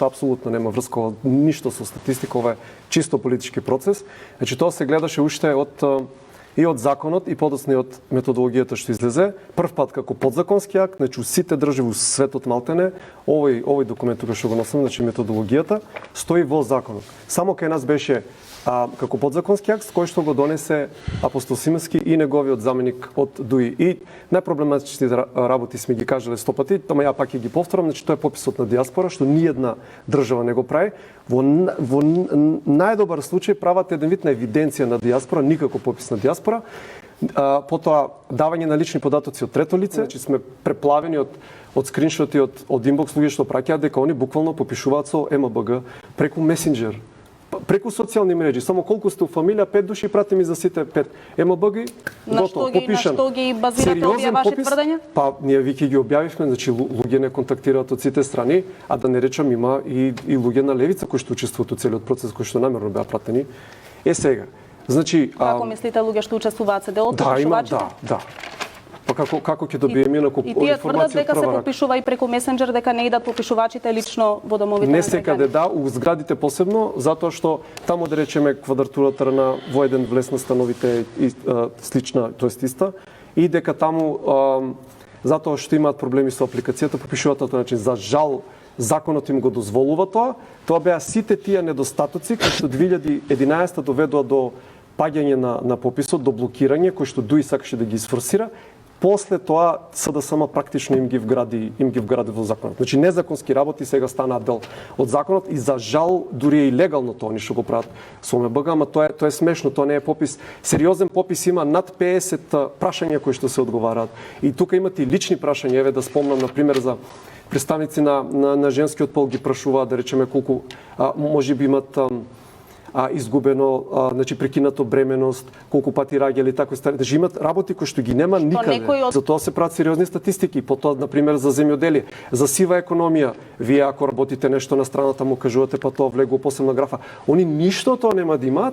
Апсолутно нема врска ништо со статистика, ова е чисто политички процес. Значи тоа се гледаше уште и од законот и подоцна и од методологијата што излезе. Прв пат како подзаконски акт, значи сите држави во светот малтене, овој документ тука што го носам, значи методологијата стои во законот. Само кај нас беше како подзаконски акт кој што го донесе Апостол Симески и неговиот заменик од ДУИ. И најпроблематичните работи сме ги кажале 100 пати, тома ја пак ќе ги повторам, значи тоа е пописот на диаспора што ниедна држава не го прави. Во најдобар случај прават еден вид на евиденција на диаспора, никако попис на диаспора. Потоа давање на лични податоци од трето лице, значи сме преплавени од скриншоти од инбокс луѓе што праќаат дека они буквално попишуваат со МБГ преку месенџер, преку социјални мрежи. Само колку сте у фамилија, 5 души прати ми за сите 5 МБГ, готово, попишан. На што ги базирате овие ваши тврдења? Па ние веќе ги објавивме, значи луѓе не контактираат од сите страни, а да не речам има и луѓе на левица кои што учествуваат во целиот процес, кои што намерно беа пратени. Сега, значи како мислите луѓе што учествуваат се дел од попишувачите? Да. Па како ќе добиеме инаку информација? И тие тврдат дека се попишува и преку месенџер, дека не идат попишувачите лично во домовите на граѓаните? Не секаде да, у зградите посебно, затоа што таму да речеме квадратурата на во еден влез на становите и слична, тоест иста, и дека таму затоа што имаат проблеми со апликацијата попишуваат на тој начин. За жал законот им го дозволува тоа. Тоа беа сите тие недостатоци кои што 2011 доведоа до паѓање на пописот, до блокирање, кој што ДУИ сакаше да ги сфорсира. После тоа СДСМ практично им ги вгради во законот. Значи незаконски работи сега станаат дел од законот и за жал дури е и легално тоа што го прават со МБГ, ама тоа е смешно, тоа не е попис. Сериозен попис има над 50 прашања кои што се одговараат. И тука имате и лични прашања, еве да спомнам на пример за представници на женскиот пол ги прашуваат да речеме колку можеби имат изгубено, значи прекинато бременост, колку пати раѓали такви стари. Значи имат работи кои што ги нема никаде. Затоа се прават сериозни статистики, потоа на пример за земјоделие, за сива економија. Вие ако работите нешто на страната му кажувате па тоа влегува посебна графа. Они ништо тоа нема да имаат,